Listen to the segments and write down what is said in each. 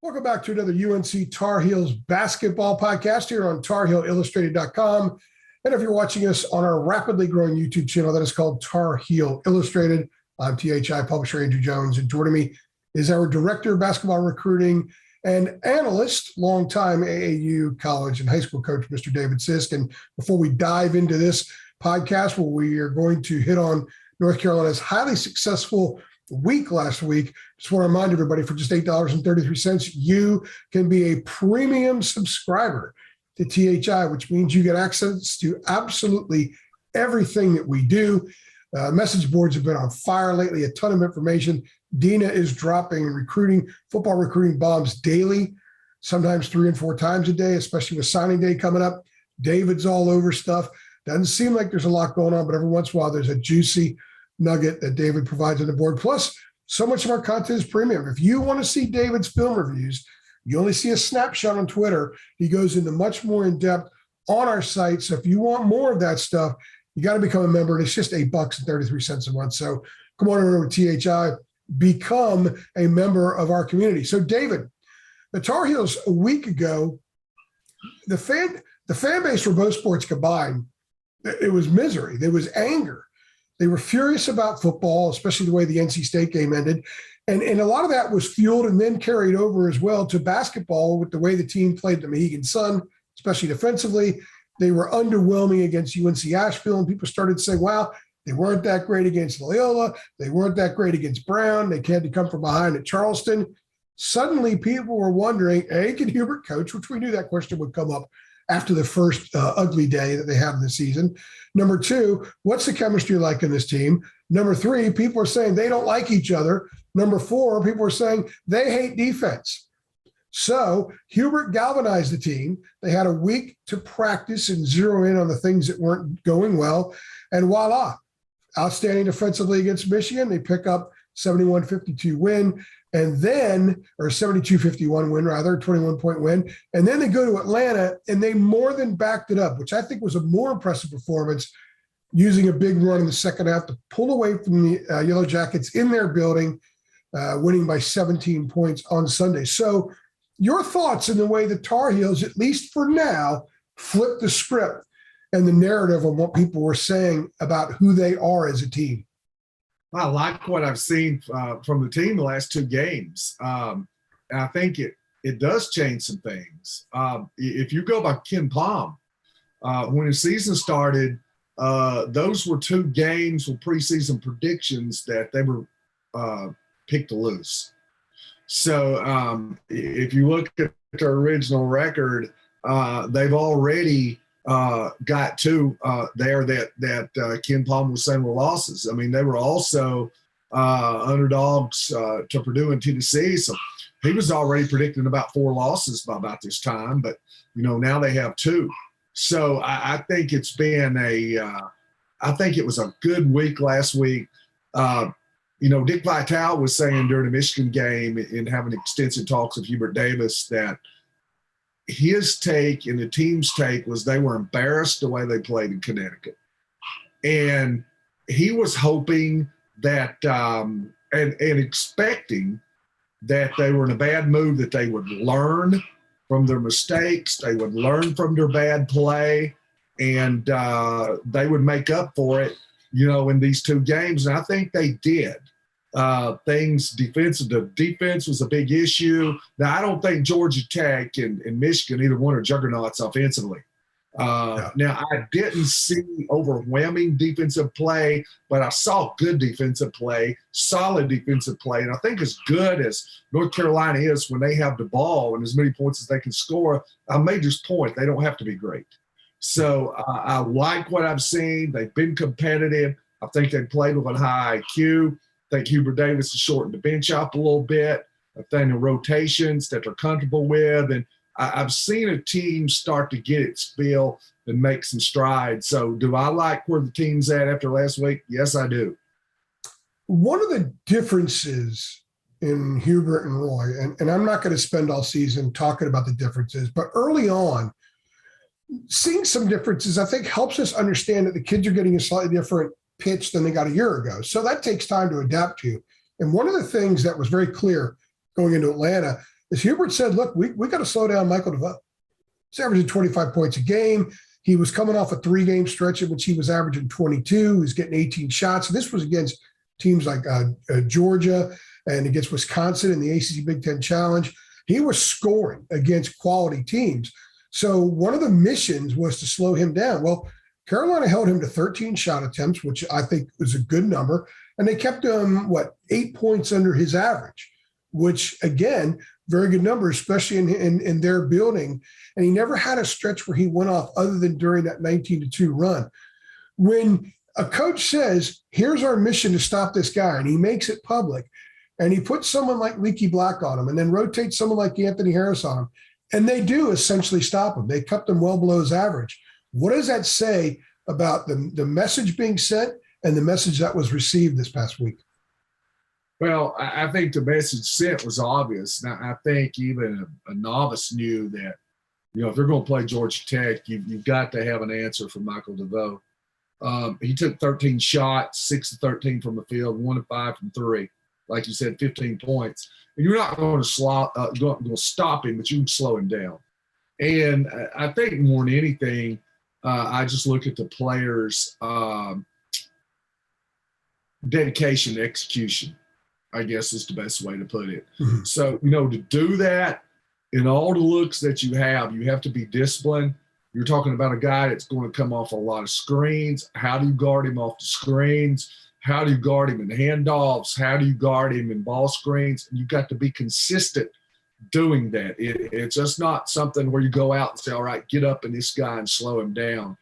Welcome back to another UNC Tar Heels basketball podcast here on TarHeelIllustrated.com. And if you're watching us on our rapidly growing YouTube channel that is called Tar Heel Illustrated, I'm THI publisher Andrew Jones, and joining me is our director of basketball recruiting and analyst, longtime AAU college and high school coach, Mr. David Sisk. And before we dive into this podcast, where we are going to hit on North Carolina's highly successful week last week, just want to remind everybody, for just $8.33, you can be a premium subscriber to THI, which means you get access to absolutely everything that we do. Message boards have been on fire lately, a ton of information. Dina is dropping football recruiting bombs daily, sometimes 3 and 4 times a day, especially with signing day coming up. David's all over stuff. Doesn't seem like there's a lot going on, but every once in a while there's a juicy nugget that David provides on the board. Plus, so much of our content is premium. If you want to see David's film reviews, you only see a snapshot on Twitter. He goes into much more in depth on our site. So if you want more of that stuff, you got to become a member. And it's just $8.33 a month. So come on over to THI, become a member of our community. So David, the Tar Heels a week ago, the fan base for both sports combined, it was misery. There was anger. They were furious about football, especially the way the NC State game ended. And a lot of that was fueled and then carried over as well to basketball with the way the team played the Mohegan Sun, especially defensively. They were underwhelming against UNC Asheville, and people started saying, wow, they weren't that great against Loyola. They weren't that great against Brown. They had to come from behind at Charleston. Suddenly, people were wondering, A, can Hubert coach? Which we knew that question would come up after the first ugly day that they had in the season. Number 2, what's the chemistry like in this team? Number 3, people are saying they don't like each other. Number 4, people are saying they hate defense. So Hubert galvanized the team. They had a week to practice and zero in on the things that weren't going well. And voila, outstanding defensively against Michigan. They pick up 71-52 win. And then, or 72-51 win, rather, 21-point win. And then they go to Atlanta, and they more than backed it up, which I think was a more impressive performance, using a big run in the second half to pull away from the Yellow Jackets in their building, winning by 17 points on Sunday. So your thoughts in the way the Tar Heels, at least for now, flipped the script and the narrative on what people were saying about who they are as a team. I like what I've seen from the team the last 2 games. And I think it does change some things. If you go by Ken Palm, when the season started, those were 2 games with preseason predictions that they were picked to lose. So if you look at their original record, they've already got 2 there that Ken Palm was saying were losses. I mean, they were also underdogs to Purdue and Tennessee. So he was already predicting about 4 losses by about this time. But, now they have 2. So I think it's been I think it was a good week last week. Dick Vitale was saying during the Michigan game and having extensive talks with Hubert Davis that his take and the team's take was they were embarrassed the way they played in Connecticut. And he was hoping that and expecting that they were in a bad mood, that they would learn from their mistakes, they would learn from their bad play, and they would make up for it, in these 2 games. And I think they did. The defense was a big issue. Now, I don't think Georgia Tech and Michigan, either one, are juggernauts offensively. Now, I didn't see overwhelming defensive play, but I saw good defensive play, solid defensive play. And I think as good as North Carolina is when they have the ball and as many points as they can score, I made this point, they don't have to be great. So I like what I've seen. They've been competitive. I think they played with a high IQ. I think Hubert Davis has shortened the bench up a little bit. I think the rotations that they're comfortable with. And I've seen a team start to get its feel and make some strides. So do I like where the team's at after last week? Yes, I do. One of the differences in Hubert and Roy, and I'm not going to spend all season talking about the differences, but early on, seeing some differences, I think, helps us understand that the kids are getting a slightly different pitch than they got a year ago. So that takes time to adapt to. And one of the things that was very clear going into Atlanta, is Hubert said, look, we got to slow down Michael DeVoe. He's averaging 25 points a game. He was coming off a 3-game stretch in which he was averaging 22. He was getting 18 shots. And this was against teams like Georgia and against Wisconsin in the ACC Big Ten Challenge. He was scoring against quality teams. So one of the missions was to slow him down. Well, Carolina held him to 13 shot attempts, which I think was a good number. And they kept him, 8 points under his average, which, again, very good number, especially in their building. And he never had a stretch where he went off other than during that 19-2 run. When a coach says, here's our mission to stop this guy, and he makes it public, and he puts someone like Leaky Black on him and then rotates someone like Anthony Harris on him, and they do essentially stop him. They kept him well below his average. What does that say about the message being sent and the message that was received this past week? Well, I think the message sent was obvious. Now, I think even a novice knew that, if they're going to play Georgia Tech, you've got to have an answer for Michael DeVoe. He took 13 shots, 6 of 13 from the field, 1 of 5 from 3. Like you said, 15 points. And you're not going to stop him, but you can slow him down. And I think more than anything, I just look at the players' dedication to execution, I guess is the best way to put it. Mm-hmm. So, to do that in all the looks that you have to be disciplined. You're talking about a guy that's going to come off a lot of screens. How do you guard him off the screens? How do you guard him in handoffs? How do you guard him in ball screens? And you've got to be consistent doing that. It's just not something where you go out and say, all right, get up in this guy and slow him down.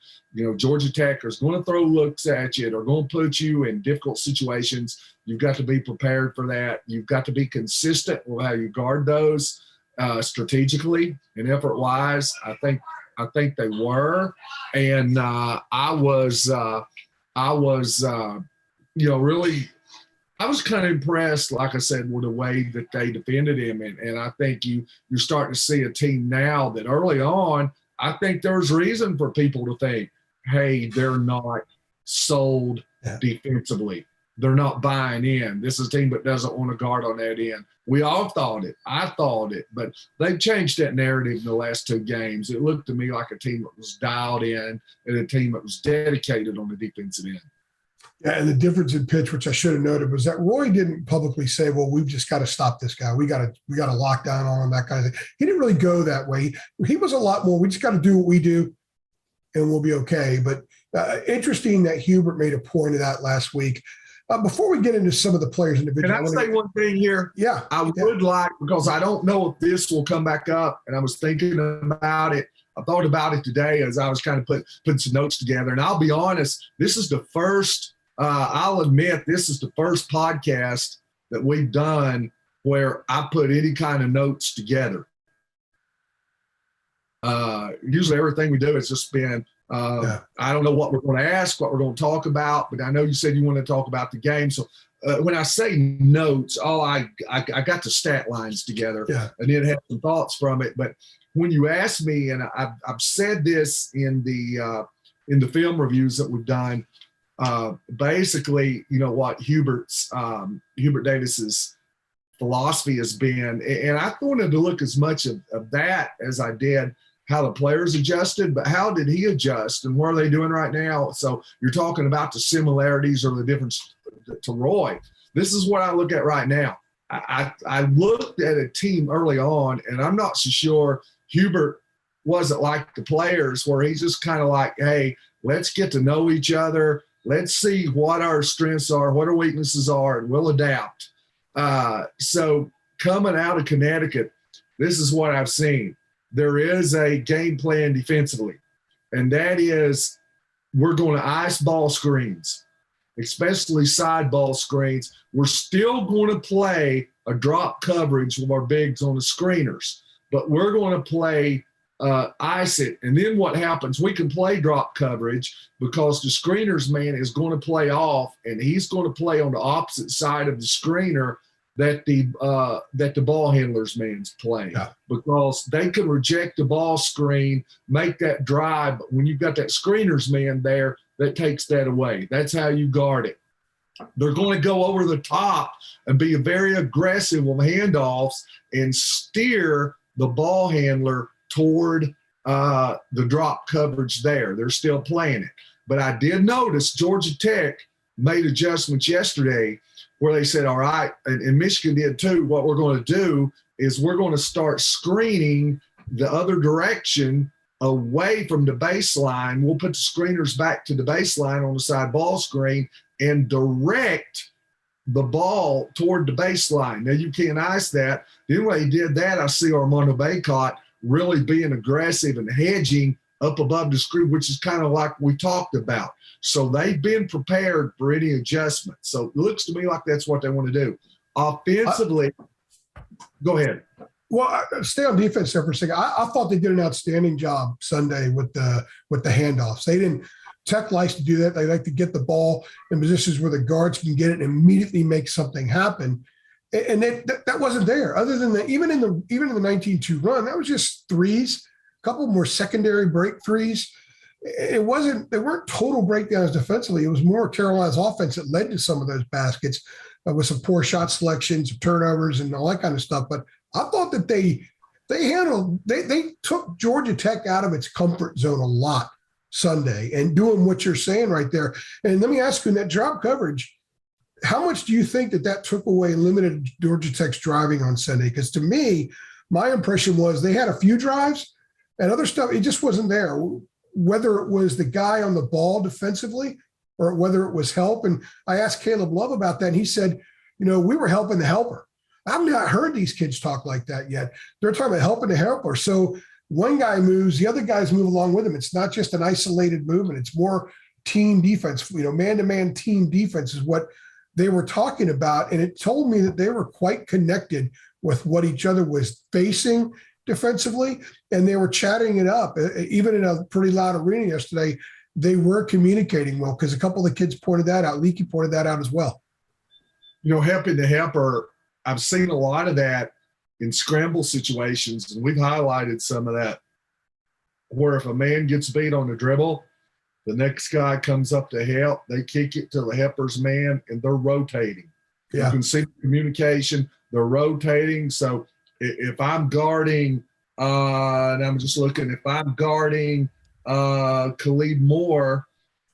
Georgia Tech is going to throw looks at you. They're going to put you in difficult situations. You've got to be prepared for that. You've got to be consistent with how you guard those strategically and effort-wise. I think they were. And I was kind of impressed, like I said, with the way that they defended him. And I think you're starting to see a team now that early on, I think there's reason for people to think, hey, they're not sold defensively. They're not buying in. This is a team that doesn't want to guard on that end. We all thought it. I thought it. But they've changed that narrative in the last 2 games. It looked to me like a team that was dialed in and a team that was dedicated on the defensive end. Yeah, and the difference in pitch, which I should have noted, was that Roy didn't publicly say, well, we've just got to stop this guy. We got to lock down on him, that kind of thing. He didn't really go that way. He was a lot more, we just got to do what we do and we'll be okay. But interesting that Hubert made a point of that last week. Before we get into some of the players individually. Can I say one thing here? Yeah. I would like, because I don't know if this will come back up, and I was thinking about it. I thought about it today as I was kind of putting some notes together. And I'll be honest, this is the first, I'll admit, this is the first podcast that we've done where I put any kind of notes together. Usually everything we do has just been, I don't know what we're going to ask, what we're going to talk about, but I know you said you want to talk about the game. So when I say notes, I got the stat lines together and then had some thoughts from it. But when you ask me, and I've said this in the film reviews that we've done, basically, what Hubert Davis's philosophy has been, and I wanted to look as much of that as I did how the players adjusted, but how did he adjust and what are they doing right now? So you're talking about the similarities or the difference to Roy. This is what I look at right now. I looked at a team early on, and I'm not so sure Hubert wasn't like the players where he's just kind of like, hey, let's get to know each other. Let's see what our strengths are, what our weaknesses are, and we'll adapt. So coming out of Connecticut, this is what I've seen. There is a game plan defensively, and that is we're going to ice ball screens, especially side ball screens. We're still going to play a drop coverage with our bigs on the screeners, but we're going to play ice it. And then what happens, we can play drop coverage because the screener's man is going to play off, and he's going to play on the opposite side of the screener that the ball handler's man's playing, because they can reject the ball screen, make that drive. But when you've got that screener's man there, that takes that away. That's how you guard it. They're going to go over the top and be very aggressive on handoffs and steer the ball handler toward the drop coverage there. They're still playing it. But I did notice Georgia Tech made adjustments yesterday where they said, all right, and Michigan did too, what we're going to do is we're going to start screening the other direction away from the baseline. We'll put the screeners back to the baseline on the side ball screen and direct the ball toward the baseline. Now, you can't ice that. The only way he did that, I see Armando Bacot really being aggressive and hedging up above the screen, which is kind of like we talked about. So they've been prepared for any adjustment. So it looks to me like that's what they want to do. Offensively, go ahead. Well, stay on defense there for a second. I thought they did an outstanding job Sunday with the handoffs. They didn't. Tech likes to do that. They like to get the ball in positions where the guards can get it and immediately make something happen. And that wasn't there. Other than that, even in the 19-2 run, that was just threes, a couple more secondary break threes. They weren't total breakdowns defensively. It was more Carolina's offense that led to some of those baskets with some poor shot selections, turnovers, and all that kind of stuff. But I thought that they took Georgia Tech out of its comfort zone a lot Sunday and doing what you're saying right there. And let me ask you, in that drop coverage, how much do you think that took away, limited Georgia Tech's driving on Sunday? Because to me, my impression was they had a few drives and other stuff. It just wasn't there, whether it was the guy on the ball defensively or whether it was help. And I asked Caleb Love about that, and he said, we were helping the helper. I've not heard these kids talk like that yet. They're talking about helping the helper. So one guy moves, the other guys move along with him. It's not just an isolated movement. It's more team defense, man-to-man team defense is what they were talking about. And it told me that they were quite connected with what each other was facing defensively. And they were chatting it up. Even in a pretty loud arena yesterday, they were communicating well, because a couple of the kids pointed that out. Leakey pointed that out as well. Helping the helper, I've seen a lot of that in scramble situations, and we've highlighted some of that, where if a man gets beat on the dribble, the next guy comes up to help, they kick it to the helper's man, and they're rotating. Yeah. You can see communication, they're rotating. So if I'm guarding, and I'm just looking, if I'm guarding Khalid Moore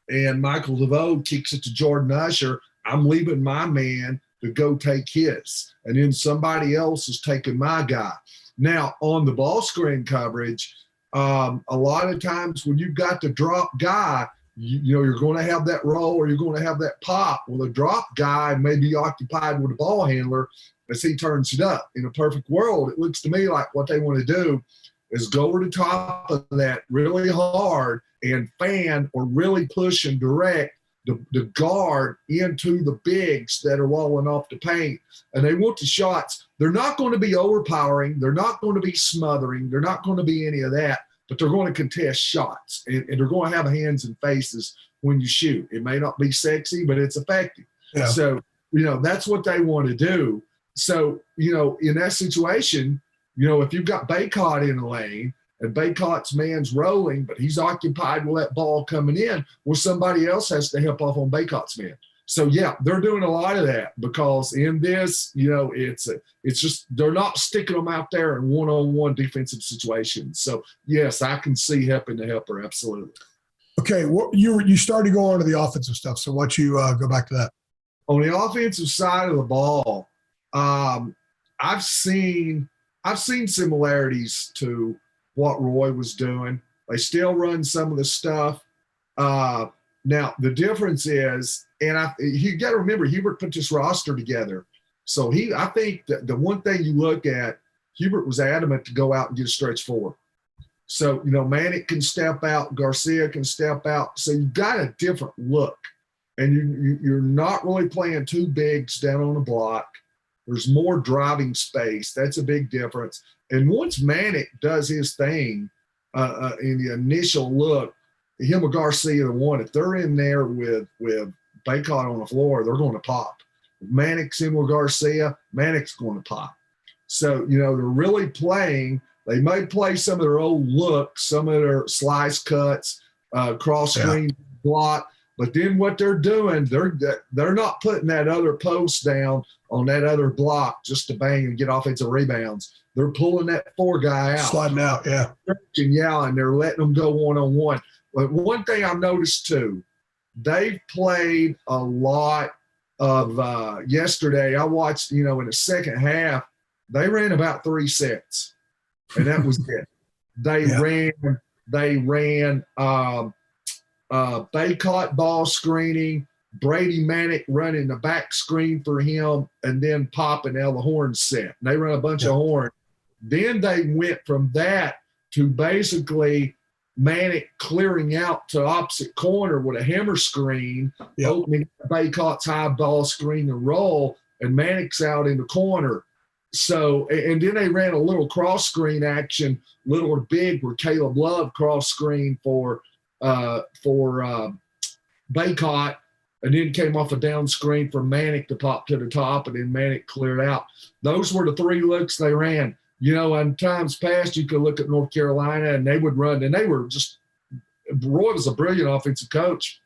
and Michael DeVoe kicks it to Jordan Usher, I'm leaving my man to go take his, and then somebody else is taking my guy. Now, on the ball screen coverage, a lot of times when you've got the drop guy, you're going to have that roll or you're going to have that pop. Well, the drop guy may be occupied with the ball handler as he turns it up. In a perfect world, it looks to me like what they want to do is go over the top of that really hard and fan or really push and direct the guard into the bigs that are walling off the paint. And they want the shots. They're not going to be overpowering. They're not going to be smothering. They're not going to be any of that, but they're going to contest shots. And they're going to have hands and faces when you shoot. It may not be sexy, but it's effective. Yeah. So, that's what they want to do. So, in that situation, if you've got Bacot in the lane, and Bacot's man's rolling, but he's occupied with that ball coming in, well, somebody else has to help off on Bacot's man. So, yeah, they're doing a lot of that, because in this, it's just they're not sticking them out there in one-on-one defensive situations. So, yes, I can see helping the helper, absolutely. Okay, well, you started to go on to the offensive stuff, so why don't you go back to that? On the offensive side of the ball, I've seen similarities to what Roy was doing. They still run some of the stuff. Now, the difference is, and you got to remember, Hubert put this roster together. So I think that the one thing you look at, Hubert was adamant to go out and get a stretch forward. So, Manick can step out, Garcia can step out. So you've got a different look. And you're not really playing two bigs down on the block. There's more driving space. That's a big difference. And once Manick does his thing in the initial look, him or Garcia, the one, if they're in there with Bacot on the floor, they're going to pop. If Manick's in with Garcia, Manick's going to pop. So, they're really playing. They may play some of their old looks, some of their slice cuts, cross screen block, But then what they're doing, they're not putting that other post down on that other block just to bang and get offensive rebounds. They're pulling that 4 guy out. Sliding out, yeah. And they're letting them go one-on-one. But one thing I've noticed too, they've played a lot of yesterday. I watched, in the second half, they ran about 3 sets, and that was it. They ran Bacot ball screening, Brady Manick running the back screen for him, and then Pop and Ella Horn set. And they run a bunch of horn. Then they went from that to basically Manick clearing out to opposite corner with a hammer screen, opening Bacot's high ball screen and roll, and Manick's out in the corner. So, and then they ran a little cross screen action, little or big, where Caleb Love cross screen for Bacot, and then came off a down screen for Manick to pop to the top, and then Manick cleared out. Those were the 3 looks they ran. In times past, you could look at North Carolina, and they would run, and they were just – Roy was a brilliant offensive coach.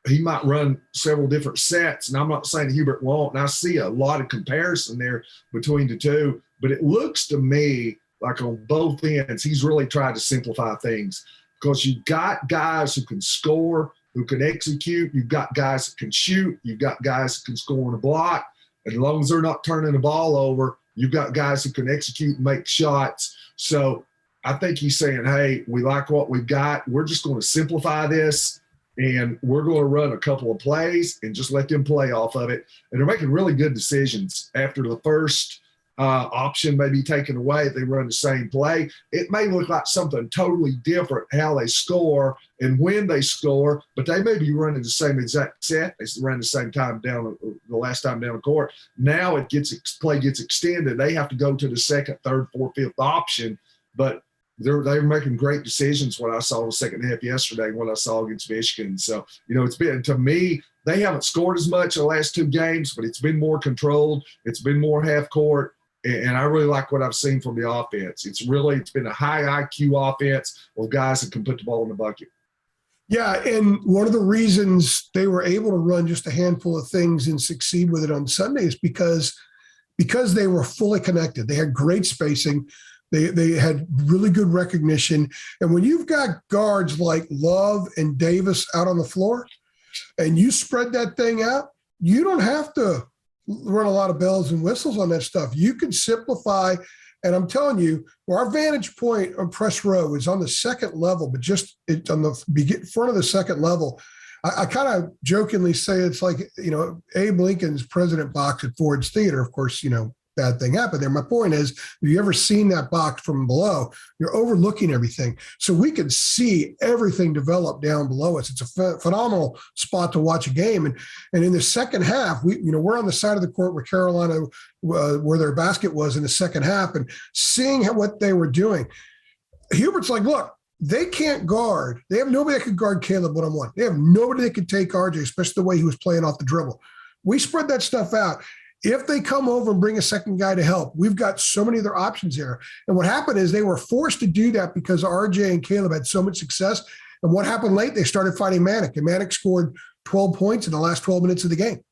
He might run several different sets, and I'm not saying Hubert won't, and I see a lot of comparison there between the two, but it looks to me like on both ends he's really tried to simplify things, because you've got guys who can score, who can execute, you've got guys that can shoot, you've got guys that can score on a block, and as long as they're not turning the ball over, you've got guys who can execute and make shots. So I think he's saying, hey, we like what we've got. We're just going to simplify this, and we're going to run a couple of plays and just let them play off of it. And they're making really good decisions. After the first option may be taken away, if they run the same play, it may look like something totally different how they score and when they score, but they may be running the same exact set. They ran the same time down the last time down the court. Now play gets extended. They have to go to the second, third, fourth, fifth option, but they're making great decisions. What I saw in the second half yesterday, what I saw against Michigan. So, it's been, to me, they haven't scored as much the last 2 games, but it's been more controlled. It's been more half court. And I really like what I've seen from the offense. It's been a high IQ offense of guys that can put the ball in the bucket. Yeah, and one of the reasons they were able to run just a handful of things and succeed with it on Sunday is because they were fully connected. They had great spacing. They had really good recognition. And when you've got guards like Love and Davis out on the floor and you spread that thing out, you don't have to run a lot of bells and whistles on that stuff. You can simplify. And I'm telling you, our vantage point on press row is on the second level, but just on the front of the second level. I kind of jokingly say it's like, Abe Lincoln's president box at Ford's Theater. Of course, bad thing happened there. My point is, if you ever seen that box from below, you're overlooking everything. So we can see everything develop down below us. It's a phenomenal spot to watch a game. And in the second half, we're on the side of the court where Carolina, where their basket was in the second half, and seeing what they were doing. Hubert's like, look, they can't guard. They have nobody that could guard Caleb one-on-one. They have nobody that could take RJ, especially the way he was playing off the dribble. We spread that stuff out. If they come over and bring a second guy to help, we've got so many other options here. And what happened is they were forced to do that because RJ and Caleb had so much success. And what happened late, they started fighting Manick. And Manick scored 12 points in the last 12 minutes of the game.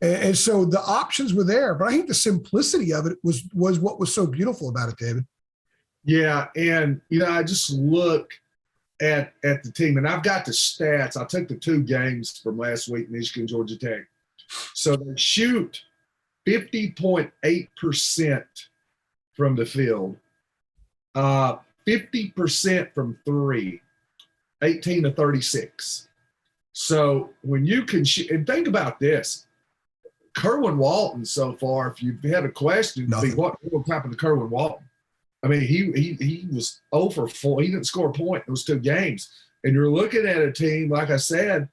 And so the options were there. But I think the simplicity of it was what was so beautiful about it, David. Yeah, and, I just look at the team, and I've got the stats. I took the 2 games from last week, Michigan, Georgia Tech. So they shoot 50.8% from the field, 50% from 3, 18 to 36. So when you can shoot, and think about this, Kerwin Walton so far, if you've had a question, what happened to Kerwin Walton? I mean, he was 0 for 4. He didn't score a point in those 2 games. And you're looking at a team, like I said,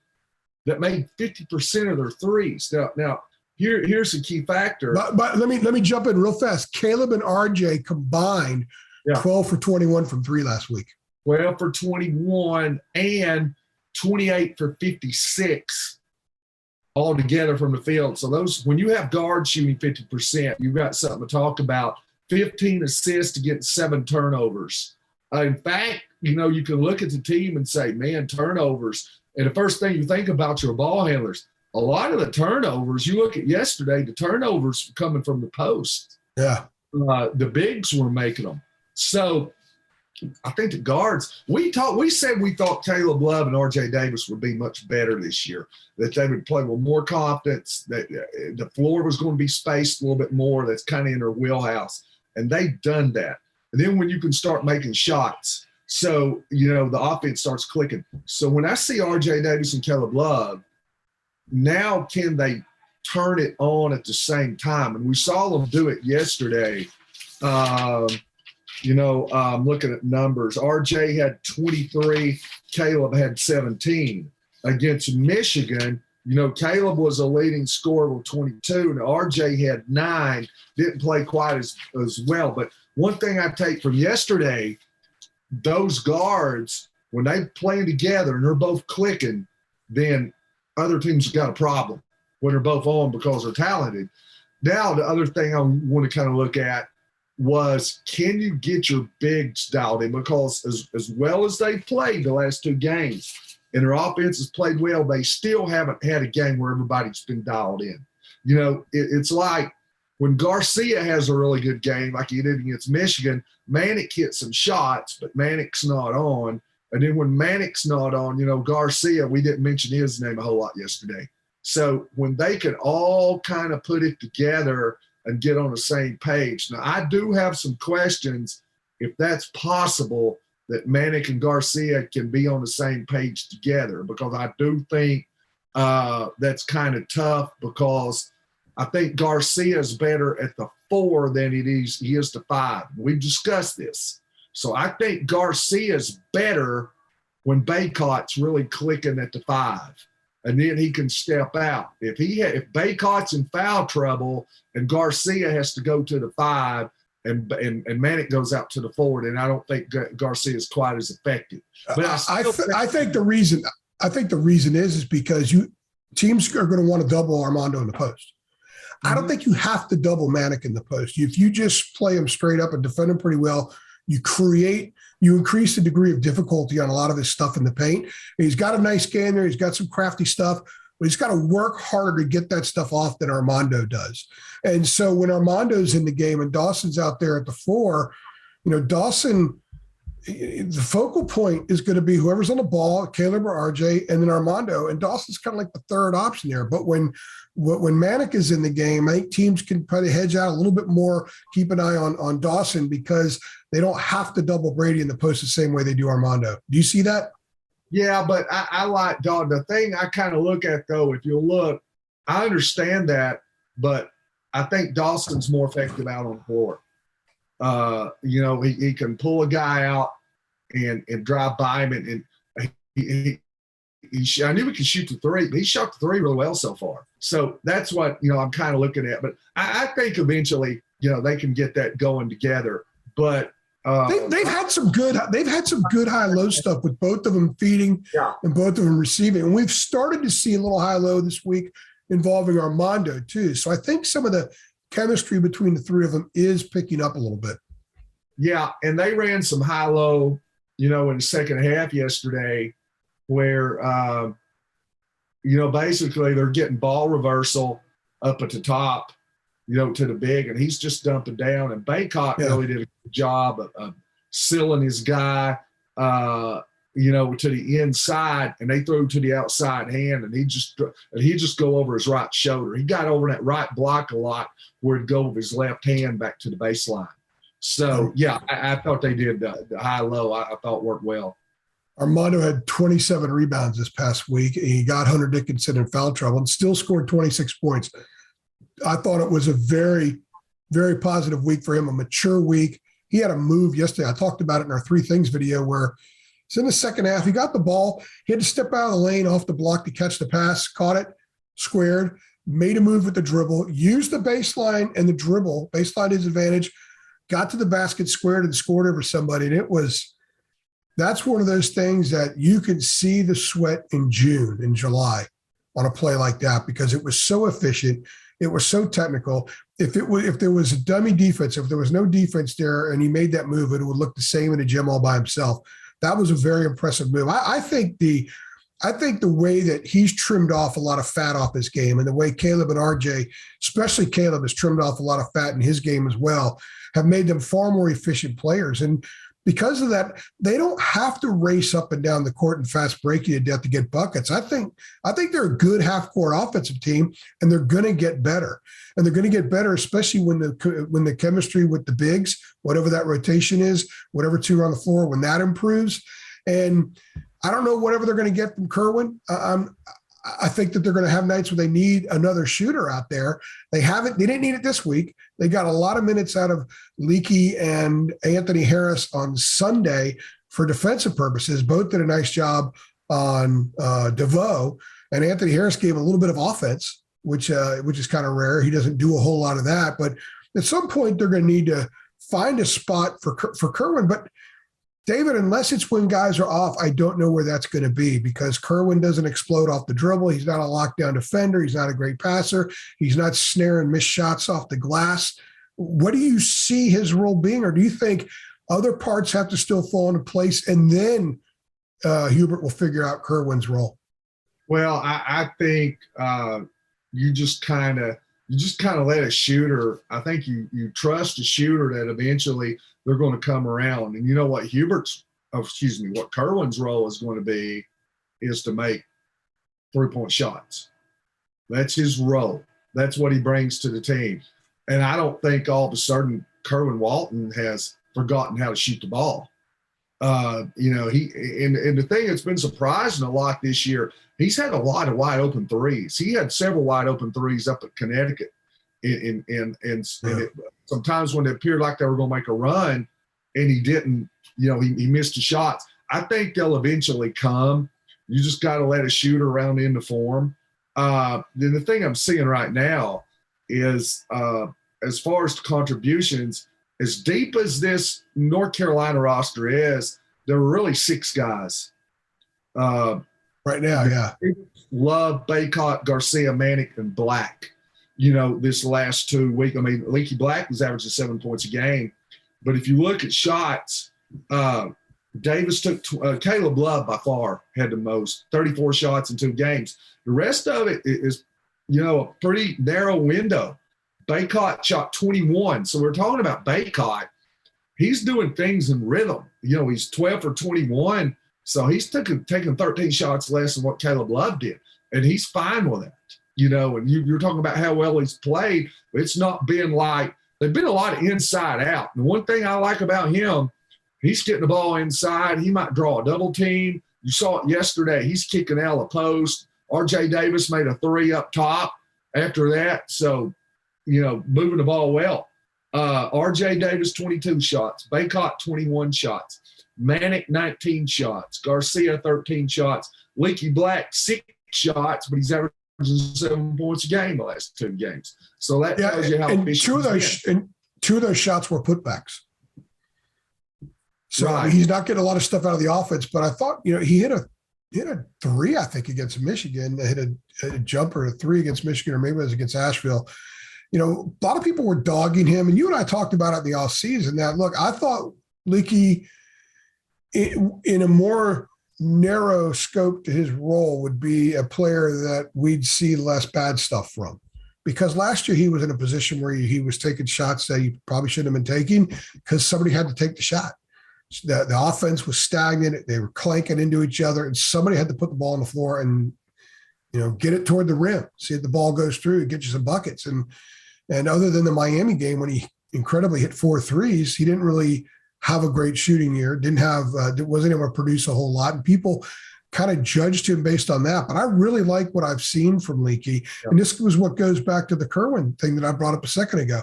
that made 50% of their threes. Now, here's a key factor. But let me jump in real fast. Caleb and RJ combined 12 for 21 from 3 last week. 12 for 21 and 28 for 56 altogether from the field. So those, when you have guards shooting 50%, you've got something to talk about. 15 assists to get 7 turnovers. In fact, you can look at the team and say, man, turnovers. And the first thing you think about your ball handlers, a lot of the turnovers, you look at yesterday, the turnovers coming from the post. Yeah. The bigs were making them. So I think the guards, we said we thought Caleb Love and RJ Davis would be much better this year, that they would play with more confidence, that the floor was going to be spaced a little bit more. That's kind of in their wheelhouse. And they've done that. And then when you can start making shots, so, the offense starts clicking. So when I see RJ Davis and Caleb Love, now can they turn it on at the same time? And we saw them do it yesterday. I'm looking at numbers. RJ had 23, Caleb had 17. Against Michigan, Caleb was a leading scorer with 22, and RJ had 9, didn't play quite as well. But one thing I take from yesterday, those guards, when they play together and they're both clicking, then other teams have got a problem when they're both on because they're talented. Now, the other thing I want to kind of look at was, can you get your bigs dialed in? Because as well as they played the last 2 games and their offense has played well, they still haven't had a game where everybody's been dialed in. It's like when Garcia has a really good game, like he did against Michigan, Manick hits some shots, but Manick's not on. And then when Manick's not on, Garcia, we didn't mention his name a whole lot yesterday. So when they could all kind of put it together and get on the same page. Now, I do have some questions if that's possible that Manick and Garcia can be on the same page together, because I do think that's kind of tough, because I think Garcia is better at the 4 than he is the 5. We've discussed this. So I think Garcia's better when Bacot's really clicking at the 5, and then he can step out. If Bacot's in foul trouble and Garcia has to go to the 5 and Manick goes out to the 4, then I don't think Garcia is quite as effective. But I think the reason is because teams are going to want to double Armando in the post. I don't think you have to double Manick in the post. If you just play him straight up and defend him pretty well, you increase the degree of difficulty on a lot of his stuff in the paint. He's got a nice game there. He's got some crafty stuff, but he's got to work harder to get that stuff off than Armando does. And so when Armando's in the game and Dawson's out there at the 4, Dawson, the focal point is going to be whoever's on the ball, Caleb or RJ, and then Armando. And Dawson's kind of like the third option there. But when Manick is in the game, I think teams can probably hedge out a little bit more, keep an eye on Dawson, because they don't have to double Brady in the post the same way they do Armando. Do you see that? Yeah, but I like Dawson. The thing I kind of look at, though, if you look, I understand that, but I think Dawson's more effective out on the floor. He can pull a guy out and drive by him, and I knew he could shoot the 3, but he shot the 3 really well so far. So that's what I'm kind of looking at. But I think eventually they can get that going together. But they've had some good high-low stuff with both of them feeding and both of them receiving. And we've started to see a little high-low this week involving Armando too. So I think some of the chemistry between the 3 of them is picking up a little bit. Yeah, and they ran some high-low, in the second half yesterday, where basically they're getting ball reversal up at the top, to the big, and he's just dumping down. And Bacot really did a good job of sealing his guy, to the inside, and they threw to the outside hand, and he just go over his right shoulder. He got over that right block a lot, where he'd go with his left hand back to the baseline. So yeah, I thought they did the high-low. I thought worked well. Armando had 27 rebounds this past week. He got Hunter Dickinson in foul trouble and still scored 26 points. I thought it was a very, very positive week for him, a mature week. He had a move yesterday. I talked about it in our 3 things video, where it's in the second half. He got the ball. He had to step out of the lane off the block to catch the pass, caught it, squared, made a move with the dribble, used the baseline and the dribble, baseline his advantage, got to the basket, squared, and scored over somebody. And that's one of those things that you can see the sweat in June and July on a play like that, because it was so efficient. It was so technical. If there was a dummy defense, if there was no defense there and he made that move, it would look the same in the gym all by himself. That was a very impressive move. I think the I think the way that he's trimmed off a lot of fat off his game, and the way Caleb and RJ, especially Caleb, has trimmed off a lot of fat in his game as well, have made them far more efficient players. And because of that, they don't have to race up and down the court and fast break you to death to get buckets. I think they're a good half-court offensive team, and they're going to get better. And they're going to get better, especially when the chemistry with the bigs, whatever that rotation is, whatever two are on the floor, when that improves. And I don't know whatever they're going to get from Kerwin. I think that they're going to have nights where they need another shooter out there. They didn't need it this week. They got a lot of minutes out of Leaky and Anthony Harris on Sunday for defensive purposes. Both did a nice job on DeVoe, and Anthony Harris gave a little bit of offense, which is kind of rare. He doesn't do a whole lot of that, but at some point they're going to need to find a spot for Kerwin. But David, unless it's when guys are off, I don't know where that's going to be, because Kerwin doesn't explode off the dribble. He's not a lockdown defender. He's not a great passer. He's not snaring missed shots off the glass. What do you see his role being? Or do you think other parts have to still fall into place and then Hubert will figure out Kerwin's role? Well, I think you just kind of let a shooter. I think you trust a shooter that eventually they're going to come around. And you know what what Kerwin's role is going to be is to make 3-point shots. That's his role. That's what he brings to the team. And I don't think all of a sudden Kerwin Walton has forgotten how to shoot the ball. And the thing that's been surprising a lot this year, he's had a lot of wide open threes. He had several wide open threes up at Connecticut. Sometimes when it appeared like they were going to make a run and he didn't, he missed the shots. I think they'll eventually come. You just got to let a shooter round into form. Then the thing I'm seeing right now is as far as the contributions, as deep as this North Carolina roster is, there were really 6 guys. Right now, yeah. Love, Bacot, Garcia, Manick, and Black. This last 2 weeks. I mean, Leaky Black was averaging 7 points a game. But if you look at shots, Davis took Caleb Love by far had the most, 34 shots in 2 games. The rest of it is, a pretty narrow window. Bacot shot 21. So we're talking about Bacot. He's doing things in rhythm. He's 12 for 21. So he's taking 13 shots less than what Caleb Love did. And he's fine with that. And you're talking about how well he's played. It's not been like – they've been a lot of inside out. And one thing I like about him, he's getting the ball inside. He might draw a double team. You saw it yesterday. He's kicking out of the post. RJ Davis made a 3 up top after that. So, moving the ball well. RJ Davis, 22 shots. Bacot, 21 shots. Manick, 19 shots. Garcia, 13 shots. Leaky Black, 6 shots, but he's averaging 7 points a game the last 2 games. So that tells you how efficient two of those shots were putbacks. So right. He's not getting a lot of stuff out of the offense, but I thought, he hit a 3, I think, against Michigan. Hit a jumper, a 3 against Michigan, or maybe it was against Asheville. A lot of people were dogging him, and you and I talked about it in the offseason. That, look, I thought Leaky, in a more narrow scope to his role, would be a player that we'd see less bad stuff from. Because last year he was in a position where he was taking shots that he probably shouldn't have been taking because somebody had to take the shot. The offense was stagnant. They were clanking into each other, and somebody had to put the ball on the floor and, get it toward the rim, see if the ball goes through and get you some buckets. And other than the Miami game when he incredibly hit 4 threes, he didn't really have a great shooting year, wasn't able to produce a whole lot. And people kind of judged him based on that. But I really like what I've seen from Leaky. Yeah. And this was what goes back to the Kerwin thing that I brought up a second ago.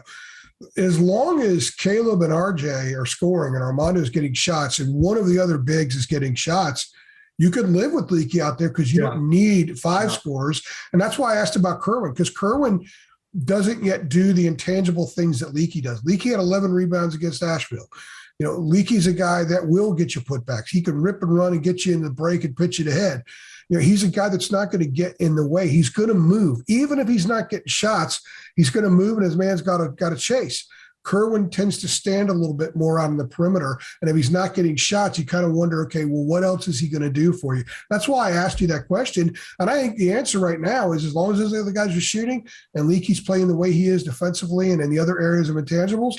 As long as Caleb and RJ are scoring and Armando is getting shots and one of the other bigs is getting shots, you can live with Leaky out there because you don't need 5 scorers. And that's why I asked about Kerwin, because Kerwin doesn't yet do the intangible things that Leaky does. Leaky had 11 rebounds against Asheville. Leaky's a guy that will get you putbacks. He can rip and run and get you in the break and pitch it ahead. He's a guy that's not going to get in the way. He's going to move. Even if he's not getting shots, he's going to move, and his man's got to chase. Kerwin tends to stand a little bit more on the perimeter. And if he's not getting shots, you kind of wonder, okay, well, what else is he going to do for you? That's why I asked you that question. And I think the answer right now is, as long as those other guys are shooting and Leakey's playing the way he is defensively and in the other areas of intangibles,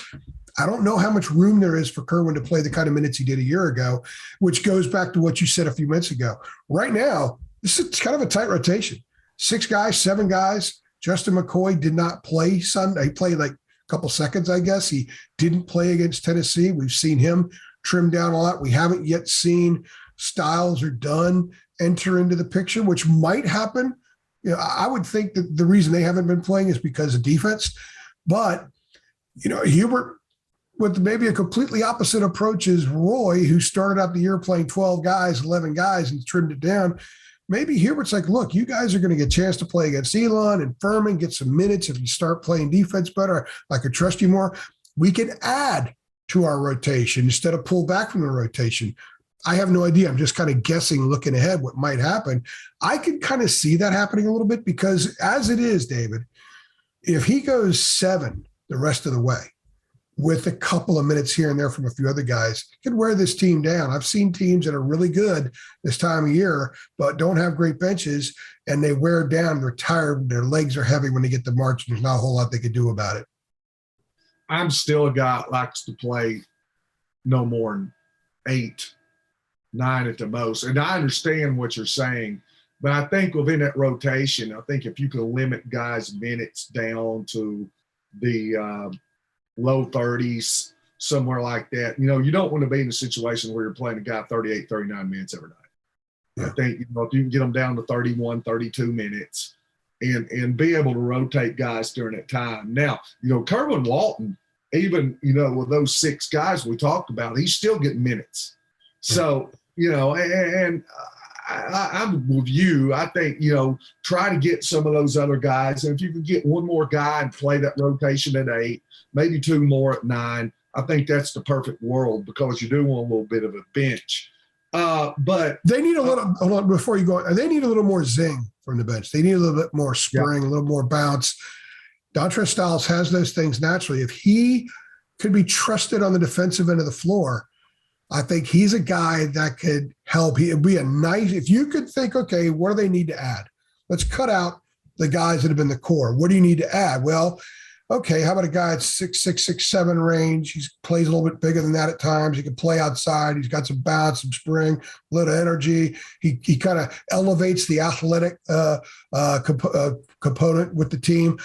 I don't know how much room there is for Kerwin to play the kind of minutes he did a year ago, which goes back to what you said a few minutes ago. Right now, this is kind of a tight rotation. 6 guys, 7 guys. Justin McCoy did not play Sunday. He played like a couple seconds, I guess. He didn't play against Tennessee. We've seen him trim down a lot. We haven't yet seen Styles or Dunn enter into the picture, which might happen. You know, I would think that the reason they haven't been playing is because of defense. But, you know, Hubert, with maybe a completely opposite approach, is Roy, who started out the year playing 12 guys, 11 guys, and trimmed it down. Maybe Hubert's like, look, you guys are going to get a chance to play against Elon and Furman, get some minutes. If you start playing defense better, I could trust you more. We can add to our rotation instead of pull back from the rotation. I have no idea. I'm just kind of guessing, looking ahead, what might happen. I could kind of see that happening a little bit, because as it is, David, if he goes 7 the rest of the way, with a couple of minutes here and there from a few other guys, could wear this team down. I've seen teams that are really good this time of year, but don't have great benches, and they wear down. They're tired. Their legs are heavy when they get to March, and there's not a whole lot they could do about it. I'm still a guy that likes to play no more than 8, 9 at the most. And I understand what you're saying, but I think within that rotation, I think if you can limit guys' minutes down to the low 30s, somewhere like that. You know, you don't want to be in a situation where you're playing a guy 38, 39 minutes every night. Yeah. I think, you know, if you can get them down to 31, 32 minutes and be able to rotate guys during that time. Now, you know, Kerwin Walton, even, you know, with those 6 guys we talked about, he's still getting minutes. So, you know, and I'm with you. I think, you know, try to get some of those other guys. And if you can get one more guy and play that rotation at 8, maybe 2 more at 9, I think that's the perfect world, because you do want a little bit of a bench. But they need a little, hold on, before you go, they need a little more zing from the bench. They need a little bit more spring, a little more bounce. Dontrez Styles has those things naturally. If he could be trusted on the defensive end of the floor, I think he's a guy that could help. It'd be a nice, if you could think, okay, what do they need to add? Let's cut out the guys that have been the core. What do you need to add? Well, okay, how about a guy at 6'6", 6'7" range? He plays a little bit bigger than that at times. He can play outside. He's got some bounce, some spring, a little energy. He kind of elevates the athletic component with the team.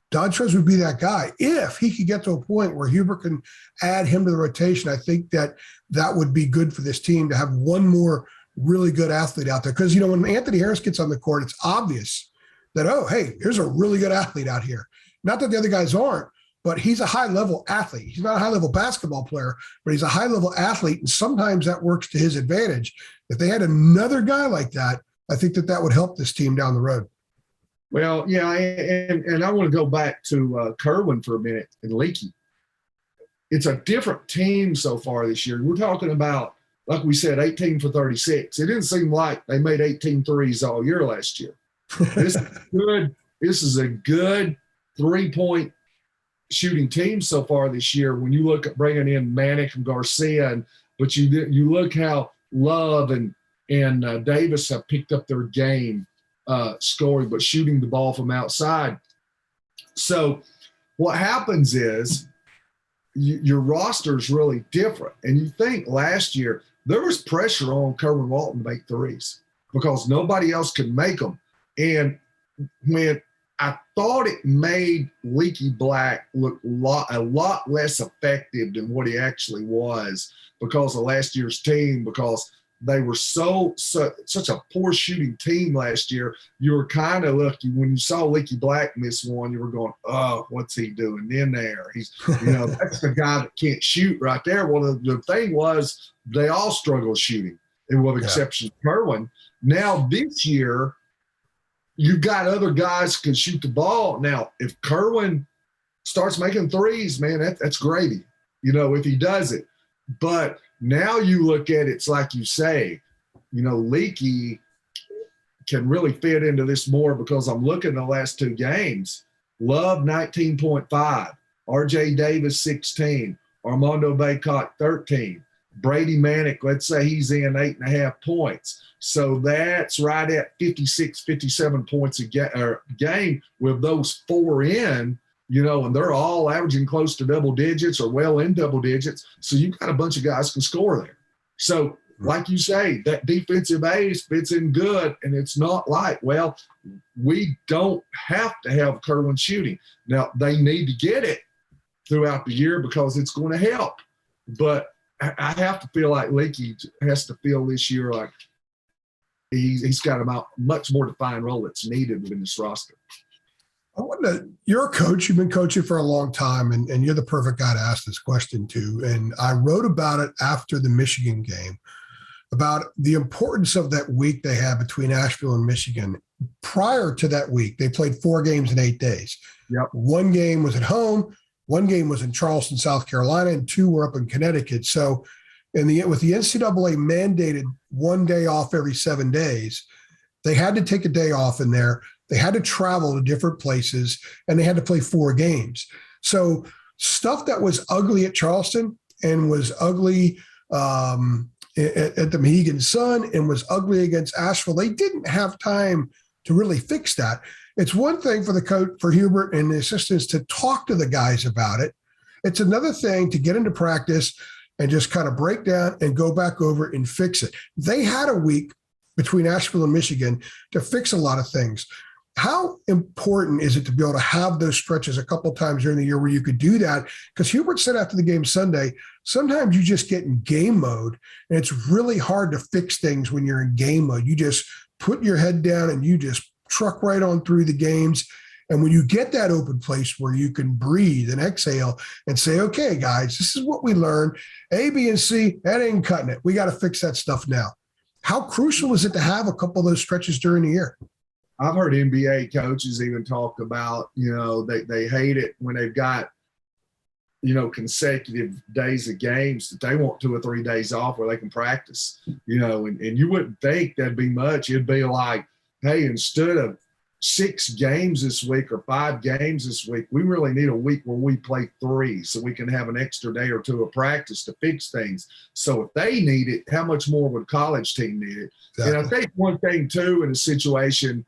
Dontrez would be that guy. If he could get to a point where Hubert can add him to the rotation, I think that would be good for this team to have one more really good athlete out there. Because, you know, when Anthony Harris gets on the court, it's obvious that, oh, hey, here's a really good athlete out here. Not that the other guys aren't, but he's a high-level athlete. He's not a high-level basketball player, but he's a high-level athlete, and sometimes that works to his advantage. If they had another guy like that, I think that would help this team down the road. Well, yeah, and I want to go back to Kerwin for a minute and Leakey. It's a different team so far this year. We're talking about, like we said, 18 for 36. It didn't seem like they made 18 threes all year last year. This is good. This is a good three-point shooting team so far this year. When you look at bringing in Manick and Garcia, but you look how Love and Davis have picked up their game. Scoring, but shooting the ball from outside. So what happens is your roster is really different. And you think last year there was pressure on Kerwin Walton to make threes because nobody else could make them. And when I thought it made Leaky Black look a lot less effective than what he actually was because of last year's team, because they were such a poor shooting team last year. You were kind of lucky when you saw Leaky Black miss one. You were going, "Oh, what's he doing in there?" He's, you know, that's the guy that can't shoot right there. Well, the thing was, they all struggled shooting, and with exception of Kerwin. Now this year, you've got other guys who can shoot the ball. Now, if Kerwin starts making threes, man, that's gravy. You know, if he does it, but now you look at it, it's like you say, you know, Leaky can really fit into this more because I'm looking at the last 2 games. Love 19.5, R.J. Davis, 16. Armando Bacot, 13. Brady Manick, let's say he's in 8.5 points. So that's right at 56, 57 points a game with those 4 in, and they're all averaging close to double digits or well in double digits. So you've got a bunch of guys can score there. So like you say, that defensive ace fits in good, and it's not like, well, we don't have to have Kerwin shooting. Now, they need to get it throughout the year because it's going to help. But I have to feel like Leakey has to feel this year like he's got a much more defined role that's needed within this roster. You're a coach. You've been coaching for a long time, and you're the perfect guy to ask this question to. And I wrote about it after the Michigan game, about the importance of that week they had between Asheville and Michigan. Prior to that week, they played 4 games in 8 days. Yep. 1 game was at home, 1 game was in Charleston, South Carolina, and 2 were up in Connecticut. So with the NCAA mandated 1 day off every 7 days, they had to take a day off in there. They had to travel to different places, and they had to play 4 games. So stuff that was ugly at Charleston and was ugly at the Mohegan Sun and was ugly against Asheville, they didn't have time to really fix that. It's one thing for the coach, for Hubert and the assistants, to talk to the guys about it. It's another thing to get into practice and just kind of break down and go back over and fix it. They had a week between Asheville and Michigan to fix a lot of things. How important is it to be able to have those stretches a couple of times during the year where you could do that? Because Hubert said after the game Sunday, sometimes you just get in game mode, and it's really hard to fix things when you're in game mode. You just put your head down and you just truck right on through the games. And when you get that open place where you can breathe and exhale and say, okay, guys, this is what we learned. A, B, and C, that ain't cutting it. We got to fix that stuff now. How crucial is it to have a couple of those stretches during the year? I've heard NBA coaches even talk about, they hate it when they've got, consecutive days of games that they want 2 or 3 days off where they can practice, and you wouldn't think that'd be much. It'd be like, hey, instead of 6 games this week or 5 games this week, we really need a week where we play 3 so we can have an extra day or 2 of practice to fix things. So if they need it, how much more would a college team need it? Exactly. And I think one thing, too, in a situation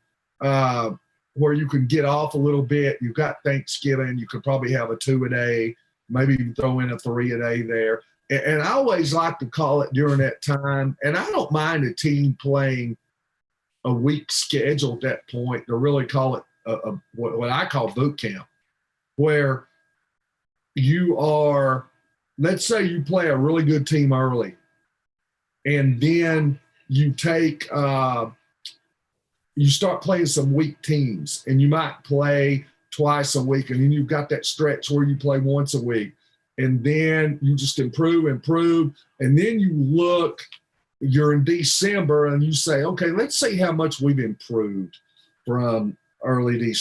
where you can get off a little bit, you've got Thanksgiving, you could probably have a 2 a day, maybe even throw in a 3 a day there. And I always like to call it during that time, and I don't mind a team playing a week schedule at that point, to really call it what I call boot camp, where you are, let's say you play a really good team early, and then you take you start playing some weak teams, and you might play twice a week, and then you've got that stretch where you play once a week, and then you just improve, and then you look, you're in December, and you say, okay, let's see how much we've improved from early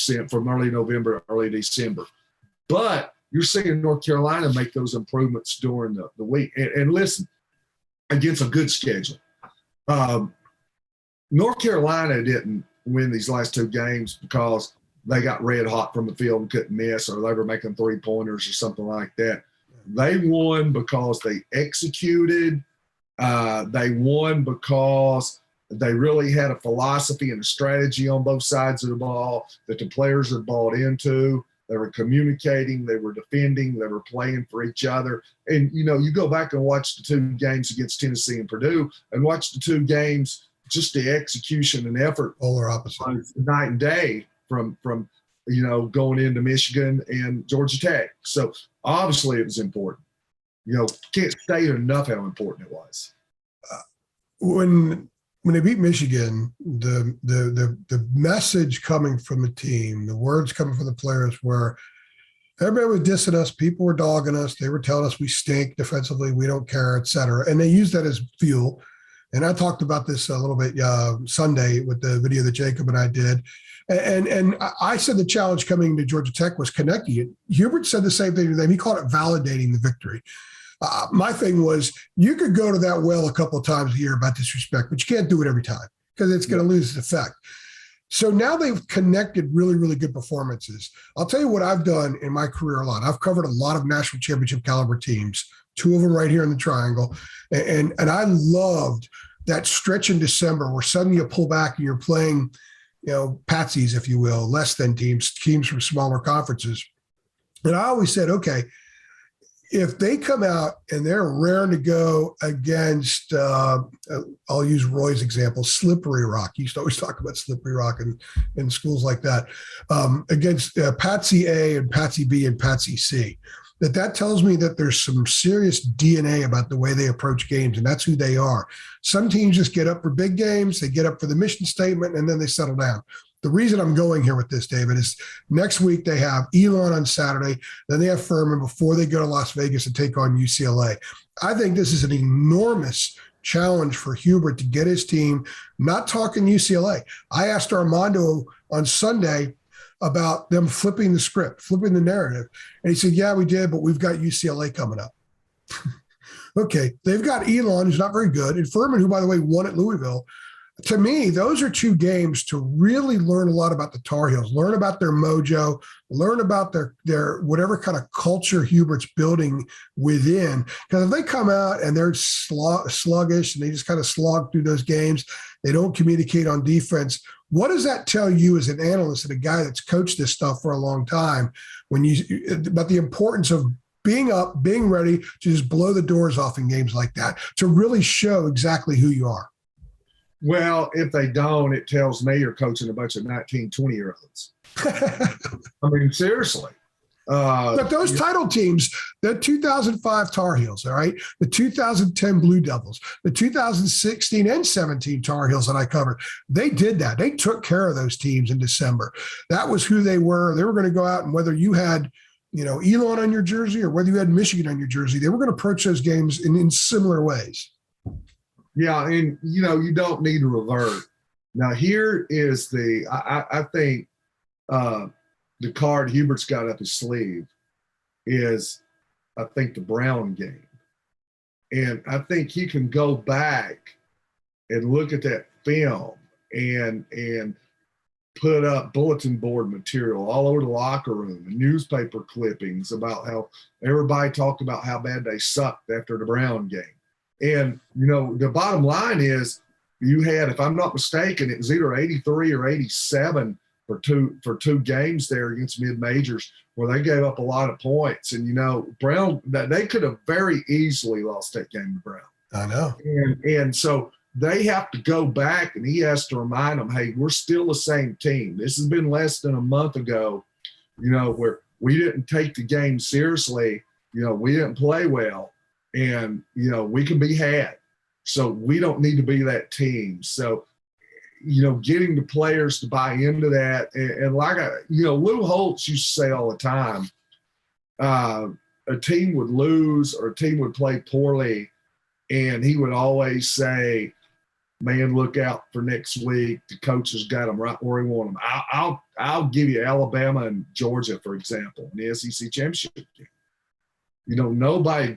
November, early December. But you're seeing North Carolina make those improvements during the week. And listen, against a good schedule. North Carolina didn't win these last 2 games because they got red hot from the field and couldn't miss, or they were making 3-pointers or something like that. They won because they executed. They won because they really had a philosophy and a strategy on both sides of the ball that the players had bought into. They were communicating, they were defending, they were playing for each other. And, you go back and watch the 2 games against Tennessee and Purdue, and watch the 2 games, just the execution and effort. Polar opposite. Night and day from going into Michigan and Georgia Tech. So obviously it was important. Can't state enough how important it was. When they beat Michigan, the message coming from the team, the words coming from the players were, everybody was dissing us, people were dogging us, they were telling us we stink defensively, we don't care, et cetera. And they used that as fuel. And I talked about this a little bit Sunday with the video that Jacob and I did. And I said the challenge coming to Georgia Tech was connecting it. Hubert said the same thing to them. He called it validating the victory. My thing was, you could go to that well a couple of times a year about disrespect, but you can't do it every time because it's going to lose its effect. So now they've connected really, really good performances. I'll tell you what I've done in my career a lot. I've covered a lot of national championship caliber teams, two of them right here in the Triangle. And I loved that stretch in December where suddenly you pull back and you're playing, patsies, if you will, less than teams from smaller conferences. And I always said, okay, if they come out and they're raring to go against, I'll use Roy's example, Slippery Rock. He used to always talk about Slippery Rock in schools like that, against Patsy A and Patsy B and Patsy C. That tells me that there's some serious DNA about the way they approach games, and that's who they are. Some teams just get up for big games, they get up for the mission statement, and then they settle down. The reason I'm going here with this, David, is next week they have Elon on Saturday, then they have Furman before they go to Las Vegas and take on UCLA. I think this is an enormous challenge for Hubert to get his team, not talking UCLA. I asked Armando on Sunday about them flipping the script, flipping the narrative. And he said, yeah, we did, but we've got UCLA coming up. Okay, they've got Elon, who's not very good, and Furman, who, by the way, won at Louisville. To me, those are two games to really learn a lot about the Tar Heels, learn about their mojo, learn about their whatever kind of culture Hubert's building within. Because if they come out and they're sluggish and they just kind of slog through those games, they don't communicate on defense. What does that tell you as an analyst and a guy that's coached this stuff for a long time about the importance of being up, being ready to just blow the doors off in games like that, to really show exactly who you are? Well, if they don't, it tells me you're coaching a bunch of 19, 20-year-olds. I mean, seriously. But those title teams, the 2005 Tar Heels, all right, the 2010 Blue Devils, the 2016 and 17 Tar Heels that I covered, they did that. They took care of those teams in December. That was who they were. They were going to go out, and whether you had, Elon on your jersey or whether you had Michigan on your jersey, they were going to approach those games in similar ways. Yeah, and, you don't need to revert. Now, here is I think the card Hubert's got up his sleeve is, I think, the Brown game. And I think he can go back and look at that film and put up bulletin board material all over the locker room and newspaper clippings about how everybody talked about how bad they sucked after the Brown game. And, the bottom line is you had, if I'm not mistaken, it was either 83 or 87 for two games there against mid-majors where they gave up a lot of points. And, Brown, they could have very easily lost that game to Brown. I know. And so they have to go back, and he has to remind them, hey, we're still the same team. This has been less than a month ago, where we didn't take the game seriously. We didn't play well. And, we can be had. So we don't need to be that team. So, getting the players to buy into that. And like, Lou Holtz used to say all the time, a team would lose or a team would play poorly. And he would always say, man, look out for next week. The coach has got them right where he want them. I'll give you Alabama and Georgia, for example, in the SEC championship game. Nobody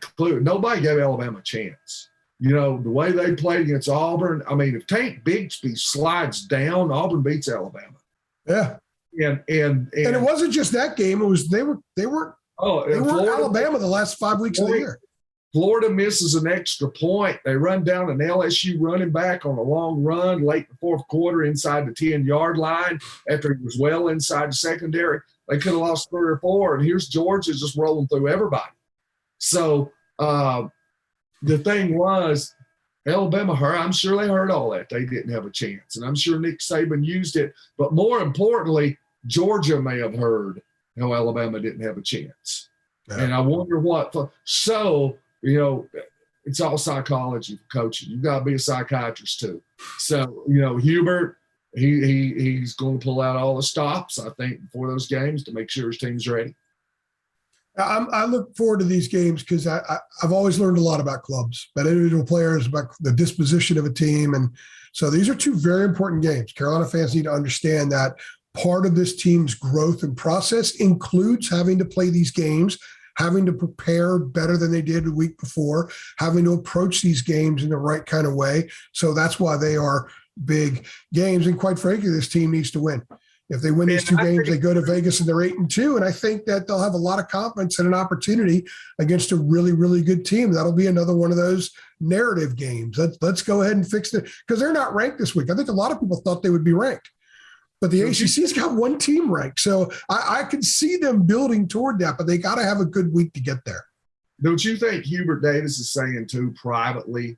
gave Alabama a chance. The way they played against Auburn, I mean, if Tank Bigsby slides down, Auburn beats Alabama. Yeah. And it wasn't just that game. It was they were Alabama the last 5 weeks of the year. Florida misses an extra point. They run down an LSU running back on a long run late in the fourth quarter inside the 10-yard line after he was well inside the secondary. They could have lost 3 or 4, and here's Georgia just rolling through everybody. So the thing was, Alabama heard, I'm sure they heard all that. They didn't have a chance. And I'm sure Nick Saban used it. But more importantly, Georgia may have heard how Alabama didn't have a chance. Yeah. And I wonder what. So, it's all psychology for coaching. You've got to be a psychiatrist too. So, Hubert, he's going to pull out all the stops, I think, before those games to make sure his team's ready. I look forward to these games because I've always learned a lot about clubs, about individual players, about the disposition of a team. And so these are two very important games. Carolina fans need to understand that part of this team's growth and process includes having to play these games, having to prepare better than they did the week before, having to approach these games in the right kind of way. So that's why they are big games. And quite frankly, this team needs to win. If they win these two games, they go to Vegas and they're 8-2. And I think that they'll have a lot of confidence and an opportunity against a really, really good team. That'll be another one of those narrative games. Let's go ahead and fix it, because they're not ranked this week. I think a lot of people thought they would be ranked, but the ACC's got one team ranked. So I can see them building toward that, but they got to have a good week to get there. Don't you think Hubert Davis is saying too privately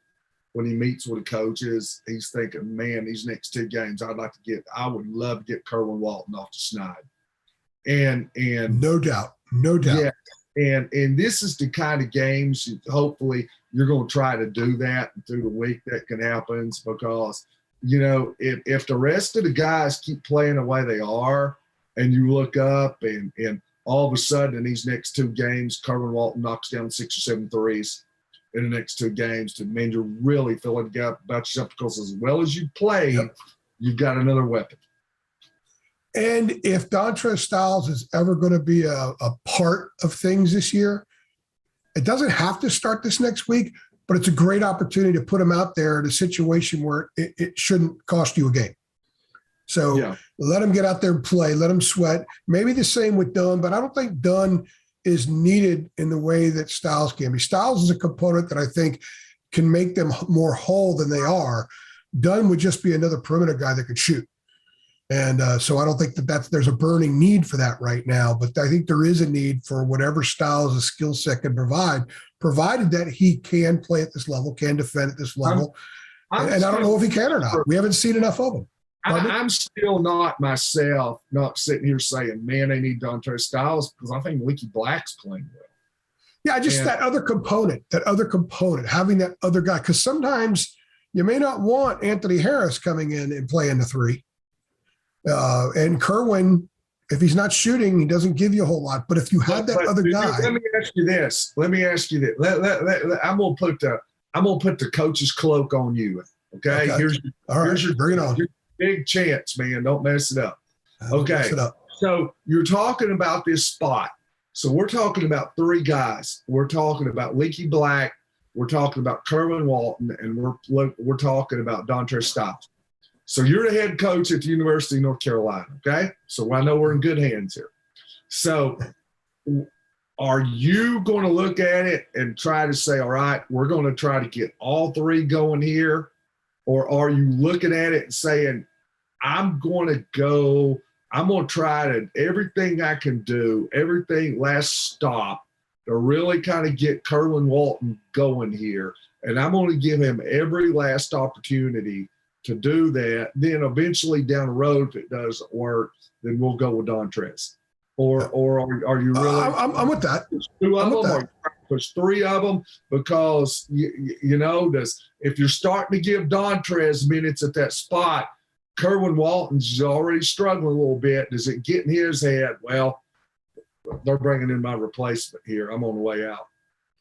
when he meets with the coaches, he's thinking, man, these next two games, I would love to get Kerwin Walton off the schneid. And no doubt. Yeah. And this is the kind of games, hopefully you're going to try to do that through the week. That can happen, because, if the rest of the guys keep playing the way they are, and you look up and all of a sudden in these next two games, Kerwin Walton knocks down 6 or 7 threes in the next two games, to mean you're really feeling good about yourself, because as well as you play, you've got another weapon. And if Dontrez Styles is ever going to be a part of things this year, it doesn't have to start this next week, but it's a great opportunity to put him out there in a situation where it shouldn't cost you a game. So let him get out there and play, let him sweat. Maybe the same with Dunn, but I don't think Dunn is needed in the way that Styles can be. Styles is a component that I think can make them more whole than they are. Dunn would just be another perimeter guy that could shoot. And so I don't think there's a burning need for that right now, but I think there is a need for whatever Styles' skill set can provide, provided that he can play at this level, can defend at this level. And I don't know if he can or not. We haven't seen enough of him. I'm still not sitting here saying, man, they need Dontrez Styles, because I think Leaky Black's playing well. Yeah, just that other component, having that other guy, because sometimes you may not want Anthony Harris coming in and playing the three. And Kerwin, if he's not shooting, he doesn't give you a whole lot. But if you had that other guy. Let me ask you this. I'm gonna put the coach's cloak on you. Okay. Bring it on. Big chance, man. Don't mess it up. Okay. Mess it up. So you're talking about this spot. So we're talking about three guys. We're talking about Leaky Black. We're talking about Kerwin Walton, and we're talking about Dontrez Styles. So you're the head coach at the University of North Carolina, okay? So I know we're in good hands here. So are you going to look at it and try to say, all right, we're going to try to get all three going here? Or are you looking at it and saying, I'm going to try to everything I can do, everything last stop to really kind of get Kerwin Walton going here. And I'm going to give him every last opportunity to do that. Then eventually down the road, if it doesn't work, then we'll go with Dontrez. Or are you really? I'm with that. Two of them, or you push three of them, because if you're starting to give Dontrez minutes at that spot, Kerwin Walton's already struggling a little bit. Does it get in his head? Well, they're bringing in my replacement here. I'm on the way out.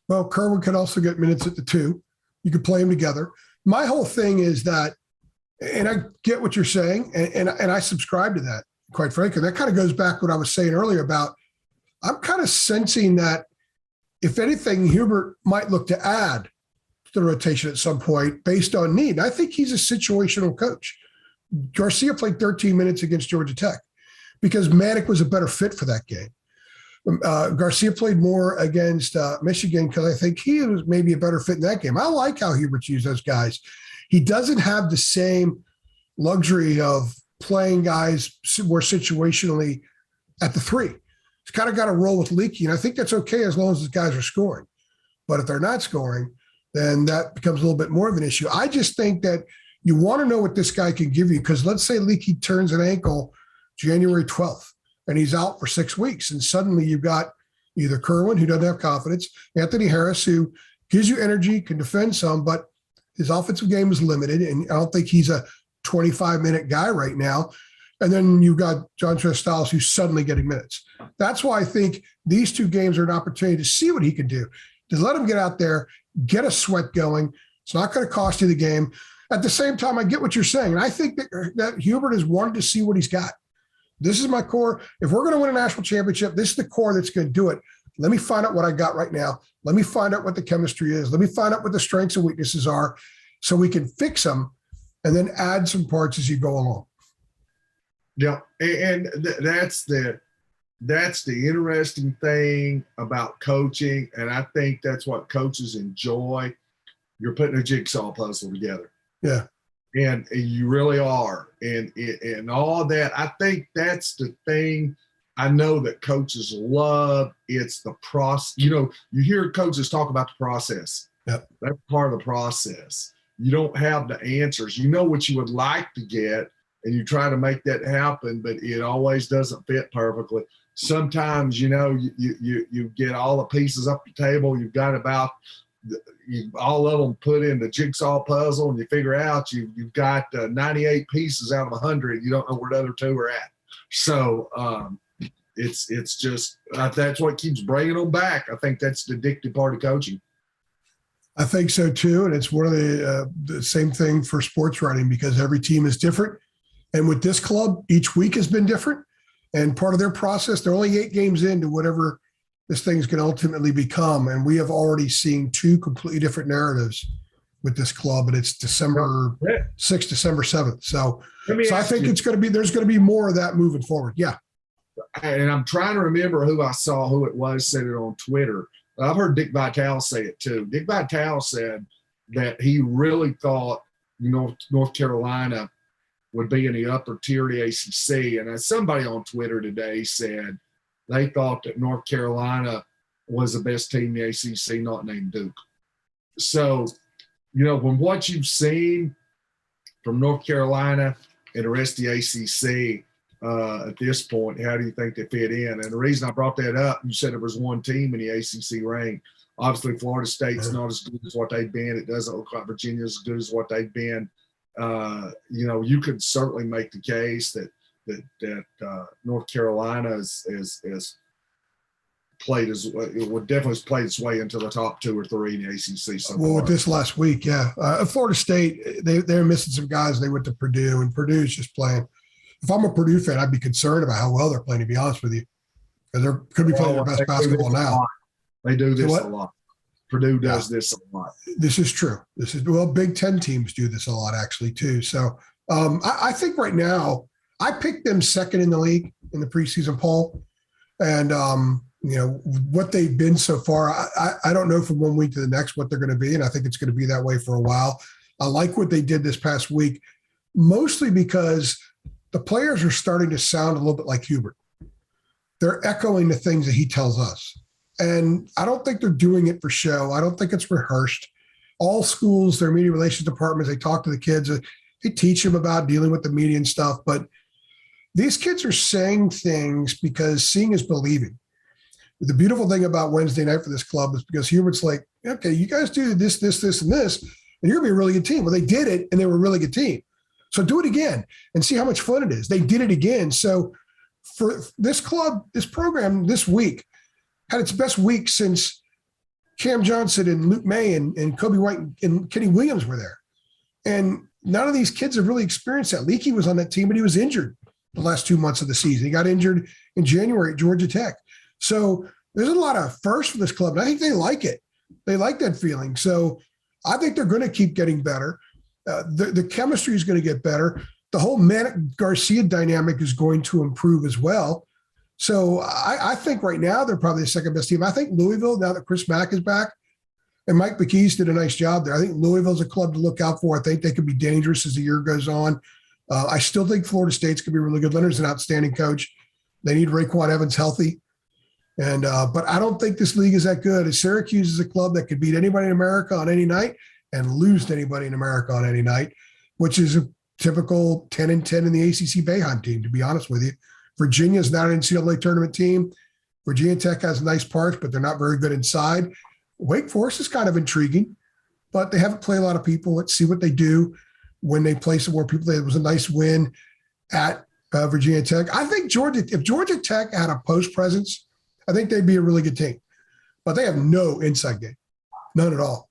Well, Kerwin can also get minutes at the two. You could play them together. My whole thing is that, and I get what you're saying, and I subscribe to that, quite frankly. That kind of goes back to what I was saying earlier about, I'm kind of sensing that, if anything, Hubert might look to add to the rotation at some point based on need. I think he's a situational coach. Garcia played 13 minutes against Georgia Tech because Manek was a better fit for that game. Garcia played more against Michigan because I think he was maybe a better fit in that game. I like how Hubert's used those guys. He doesn't have the same luxury of playing guys more situationally at the three. He's kind of got to roll with Leaky, and I think that's okay as long as the guys are scoring. But if they're not scoring, then that becomes a little bit more of an issue. I just think that you want to know what this guy can give you, because let's say Leaky turns an ankle January 12th, and he's out for 6 weeks, and suddenly you've got either Kerwin, who doesn't have confidence, Anthony Harris, who gives you energy, can defend some, but his offensive game is limited, and I don't think he's a 25-minute guy right now. And then you've got Dontrez Styles, who's suddenly getting minutes. That's why I think these two games are an opportunity to see what he can do. Just let him get out there, get a sweat going. It's not going to cost you the game. At the same time, I get what you're saying. And I think that Hubert has wanted to see what he's got. This is my core. If we're going to win a national championship, this is the core that's going to do it. Let me find out what I got right now. Let me find out what the chemistry is. Let me find out what the strengths and weaknesses are so we can fix them and then add some parts as you go along. Yeah, and that's the interesting thing about coaching, and I think that's what coaches enjoy. You're putting a jigsaw puzzle together. Yeah. And you really are. And all that, I think that's the thing I know that coaches love. It's the process. You hear coaches talk about the process. Yep. That's part of the process. You don't have the answers. You know what you would like to get, and you try to make that happen, but it always doesn't fit perfectly. Sometimes, you get all the pieces up the table. You've got about all of them put in the jigsaw puzzle, and you figure out you've got 98 pieces out of 100. You don't know where the other two are at. So it's just that's what keeps bringing them back. I think that's the addictive part of coaching. I think so too, and it's one of the same thing for sports writing, because every team is different. And with this club, each week has been different. And part of their process, they're only 8 games into whatever this thing's going to ultimately become. And we have already seen 2 completely different narratives with this club, and it's December 6th, December 7th. So I think there's going to be more of that moving forward. Yeah. And I'm trying to remember who it was said it on Twitter. I've heard Dick Vitale say it too. Dick Vitale said that he really thought North Carolina would be in the upper tier of the ACC. And as somebody on Twitter today said, they thought that North Carolina was the best team in the ACC, not named Duke. So, from what you've seen from North Carolina and the rest of the ACC at this point, how do you think they fit in? And the reason I brought that up, you said there was one team in the ACC ranked. Obviously, Florida State's not as good as what they've been. It doesn't look like Virginia's as good as what they've been. You could certainly make the case that North Carolina is played it would definitely play its way into the top 2 or 3 in the ACC. Well, with this last week, yeah, Florida State, they're missing some guys. They went to Purdue, and Purdue's just playing. If I'm a Purdue fan, I'd be concerned about how well they're playing, to be honest with you, because they could be playing their best basketball now. They do this a lot. Purdue does this a lot. This is true. Big Ten teams do this a lot, actually, too. So I think right now, I picked them second in the league in the preseason poll. And, what they've been so far, I don't know from one week to the next what they're going to be. And I think it's going to be that way for a while. I like what they did this past week, mostly because the players are starting to sound a little bit like Hubert. They're echoing the things that he tells us. And I don't think they're doing it for show. I don't think it's rehearsed. All schools, their media relations departments, they talk to the kids. They teach them about dealing with the media and stuff. But these kids are saying things because seeing is believing. The beautiful thing about Wednesday night for this club is because Hubert's like, okay, you guys do this, this, this, and this, and you're going to be a really good team. Well, they did it, and they were a really good team. So do it again and see how much fun it is. They did it again. So for this club, this program this week had its best week since Cam Johnson and Luke May and Kobe White and Kenny Williams were there. And none of these kids have really experienced that. Leakey was on that team, but he was injured the last 2 months of the season. He got injured in January at Georgia Tech. So there's a lot of firsts for this club, and I think they like it. They like that feeling. So I think they're going to keep getting better. The chemistry is going to get better. The whole Manek-Garcia dynamic is going to improve as well. So I think right now they're probably the second best team. I think Louisville, now that Chris Mack is back, and Mike McKees did a nice job there. I think Louisville's a club to look out for. I think they could be dangerous as the year goes on. I still think Florida State's going to be really good. Leonard's an outstanding coach. They need Raekwon Evans healthy. And but I don't think this league is that good. Syracuse is a club that could beat anybody in America on any night and lose to anybody in America on any night, which is a typical 10-10 in the ACC Boeheim team, to be honest with you. Virginia's not an NCAA tournament team. Virginia Tech has nice parts, but they're not very good inside. Wake Forest is kind of intriguing, but they haven't played a lot of people. Let's see what they do when they play some more people. It was a nice win at Virginia Tech. I think if Georgia Tech had a post presence, I think they'd be a really good team. But they have no inside game, none at all.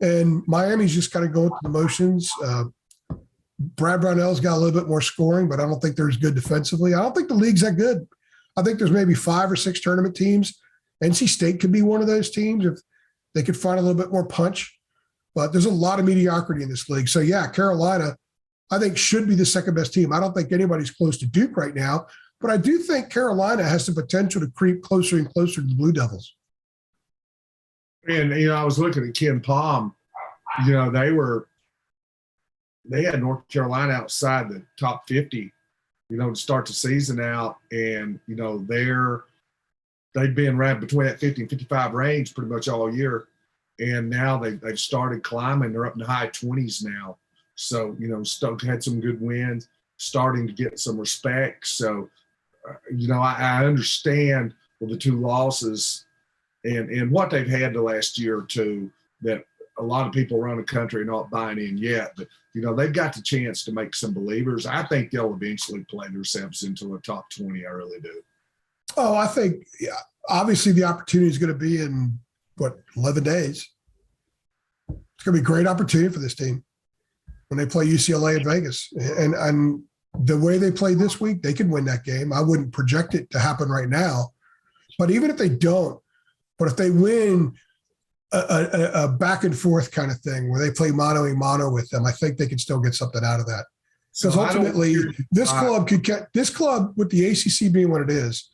And Miami's just kind of going through the motions. Brad Brownell's got a little bit more scoring, but I don't think they're as good defensively. I don't think the league's that good. I think there's maybe 5 or 6 tournament teams. NC State could be one of those teams if they could find a little bit more punch. But there's a lot of mediocrity in this league. So, yeah, Carolina, I think should be the second best team. I don't think anybody's close to Duke right now, but I do think Carolina has the potential to creep closer and closer to the Blue Devils. And, I was looking at Ken Palm, they had North Carolina outside the top 50, to start the season out. And, they've been right between that 50 and 55 range pretty much all year. And now they've started climbing. They're up in the high 20s now. So, Stoke had some good wins, starting to get some respect. So, I understand with the 2 losses and what they've had the last year or two that a lot of people around the country are not buying in yet. But, they've got the chance to make some believers. I think they'll eventually play themselves into a top 20. I really do. Oh, I think obviously the opportunity is going to be in, 11 days. It's going to be a great opportunity for this team when they play UCLA in Vegas. And the way they played this week, they can win that game. I wouldn't project it to happen right now. But even if they don't, but if they win a back and forth kind of thing where they play mano a mano with them, I think they can still get something out of that. Because ultimately, this club with the ACC being what it is,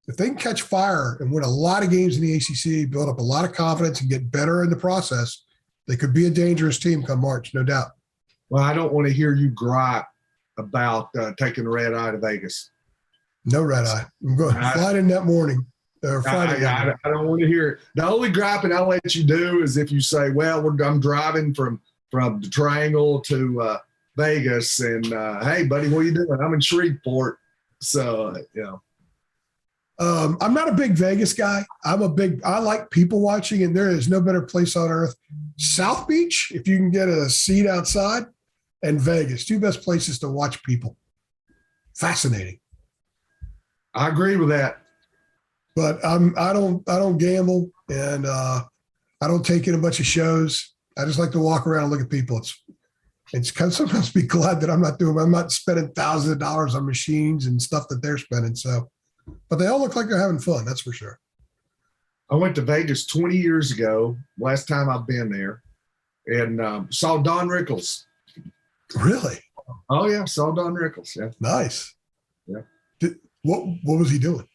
if they can catch fire and win a lot of games in the ACC, build up a lot of confidence and get better in the process, they could be a dangerous team come March, no doubt. Well, I don't want to hear you gripe about taking the red eye to Vegas. No red eye. I'm going flying in that morning. Or Friday. I don't want to hear it. The only griping I'll let you do is if you say, well, I'm driving from the Triangle to Vegas, and hey, buddy, what are you doing? I'm in Shreveport. So, I'm not a big Vegas guy. I like people watching, and there is no better place on earth. South Beach, if you can get a seat outside, and Vegas, 2 best places to watch people. Fascinating. I agree with that. But I don't gamble, and I don't take in a bunch of shows. I just like to walk around and look at people. It's kind of sometimes be glad that I'm not spending thousands of dollars on machines and stuff that they're spending. So, but they all look like they're having fun. That's for sure. I went to Vegas 20 years ago. Last time I've been there, and saw Don Rickles. Really? Oh yeah, saw Don Rickles. Yeah. Nice. Yeah. What was he doing?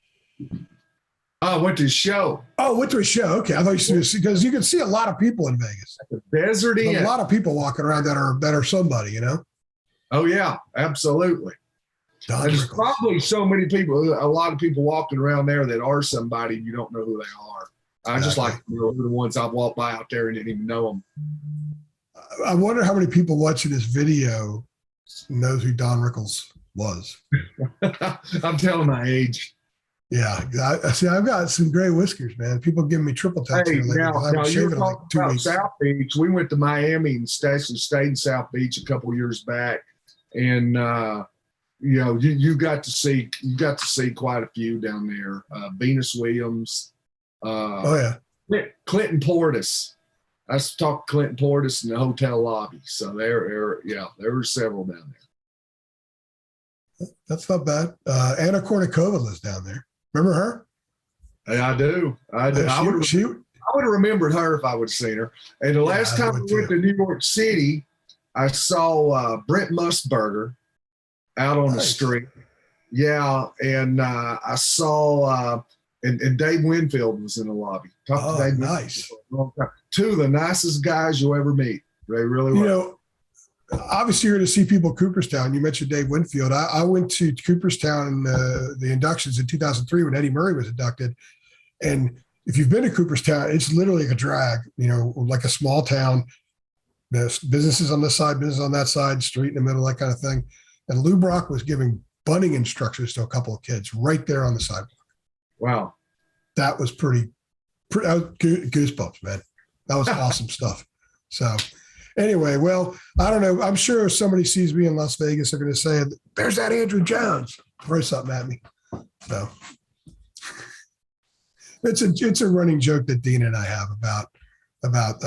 I went to his show. Oh, went to a show. Okay, I thought you said because you can see a lot of people in Vegas. The Desert Inn. A lot of people walking around that are somebody, Oh yeah, absolutely. There's probably so many people, a lot of people walking around there that are somebody you don't know who they are. I just like the ones I've walked by out there and didn't even know them. I wonder how many people watching this video knows who Don Rickles was. I'm telling my age. Yeah, I've got some gray whiskers, man. People giving me triple tax. Hey, now you're talking about South Beach. We went to Miami and stayed in South Beach a couple years back, and you got to see quite a few down there. Venus Williams. Clinton Portis. I talked to Clinton Portis in the hotel lobby. So there were several down there. That's not bad. Anna Kournikova lives down there. Remember her? I do. I would have remembered her if I would have seen her. And the last time we went to New York City, I saw Brent Musburger out on the street. Yeah, and I saw and Dave Winfield was in the lobby. Talked to Dave nice. Winfield. 2 of the nicest guys you'll ever meet. They really were. Obviously, you're going to see people in Cooperstown. You mentioned Dave Winfield. I went to Cooperstown in the inductions in 2003 when Eddie Murray was inducted. And if you've been to Cooperstown, it's literally like a drag, like a small town. There's businesses on this side, business on that side, street in the middle, that kind of thing. And Lou Brock was giving bunting instructions to a couple of kids right there on the sidewalk. Wow. That was pretty goosebumps, man. That was awesome stuff. So anyway, well, I don't know. I'm sure if somebody sees me in Las Vegas, they're going to say, there's that Andrew Jones. Throw something at me. So it's a running joke that Dean and I have about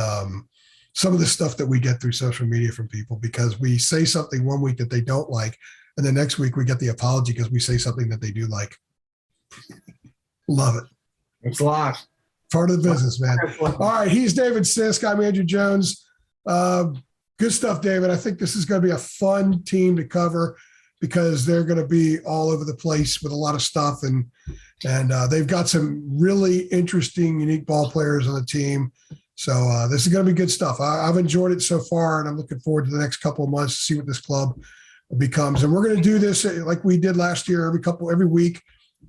some of the stuff that we get through social media from people, because we say something one week that they don't like, and the next week we get the apology because we say something that they do like. Love it. It's life. Part of the business, man. All right. He's David Sisk. I'm Andrew Jones. Got Good stuff, David. I think this is going to be a fun team to cover because they're going to be all over the place with a lot of stuff. And they've got some really interesting, unique ball players on the team. So this is going to be good stuff. I've enjoyed it so far, and I'm looking forward to the next couple of months to see what this club becomes. And we're going to do this like we did last year, every week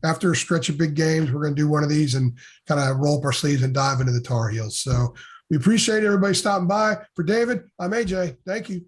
after a stretch of big games. We're going to do one of these and kind of roll up our sleeves and dive into the Tar Heels. So we appreciate everybody stopping by. For David, I'm AJ. Thank you.